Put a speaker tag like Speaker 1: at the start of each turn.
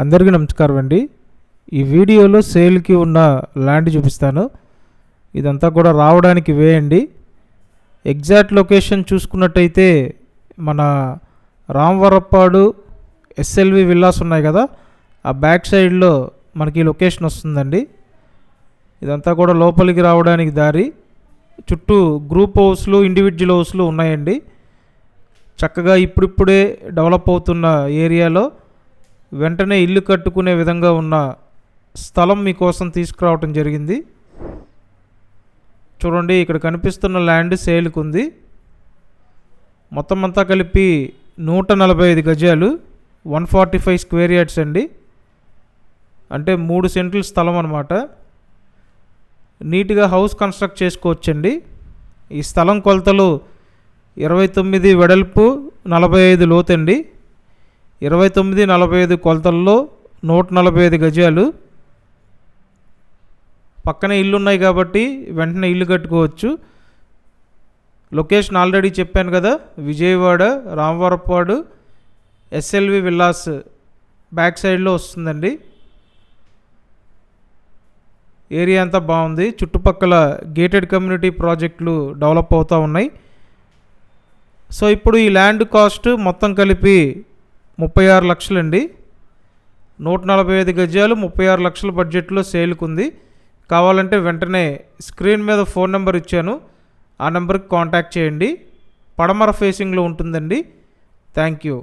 Speaker 1: అందరికీ నమస్కారం అండి. ఈ వీడియోలో సేల్కి ఉన్న ల్యాండ్ చూపిస్తాను. ఇదంతా కూడా రావడానికి వే అండి. ఎగ్జాక్ట్ లొకేషన్ చూసుకున్నట్టయితే మన రామవరప్పాడు ఎస్ఎల్వి విల్లాస్ ఉన్నాయి కదా, ఆ బ్యాక్ సైడ్లో మనకి లొకేషన్ వస్తుందండి. ఇదంతా కూడా లోపలికి రావడానికి దారి. చుట్టూ గ్రూప్ హౌస్లు, ఇండివిజువల్ హౌస్లు ఉన్నాయండి. చక్కగా ఇప్పుడిప్పుడే డెవలప్ అవుతున్న ఏరియాలో వెంటనే ఇల్లు కట్టుకునే విధంగా ఉన్న స్థలం మీకోసం తీసుకురావటం జరిగింది. చూడండి, ఇక్కడ కనిపిస్తున్న ల్యాండ్ సేల్కి ఉంది. మొత్తం అంతా కలిపి 145 గజాలు, 145 స్క్వేర్ యార్డ్స్ అండి. అంటే 3 సెంట్ల స్థలం అన్నమాట. నీట్గా హౌస్ కన్స్ట్రక్ట్ చేసుకోవచ్చండి. ఈ స్థలం కొలతలు 29 వెడల్పు, 45 లోతండి. 29, 45 కొలతల్లో 145 గజాలు. పక్కనే ఇల్లు ఉన్నాయి కాబట్టి వెంటనే ఇల్లు కట్టుకోవచ్చు. లొకేషన్ ఆల్రెడీ చెప్పాను కదా, Vijayawada Ramavarappadu SLV villas back సైడ్లో వస్తుందండి. ఏరియా అంతా బాగుంది. చుట్టుపక్కల గేటెడ్ కమ్యూనిటీ ప్రాజెక్టులు డెవలప్ అవుతూ ఉన్నాయి. సో ఇప్పుడు ఈ ల్యాండ్ కాస్ట్ మొత్తం కలిపి 36 లక్షలండి. 145 గజాలు, 36 లక్షల బడ్జెట్లో సేల్కి ఉంది. కావాలంటే వెంటనే స్క్రీన్ మీద ఫోన్ నెంబర్ ఇచ్చాను, ఆ నెంబర్కి కాంటాక్ట్ చేయండి. పడమర ఫేసింగ్లో ఉంటుందండి. Thank you.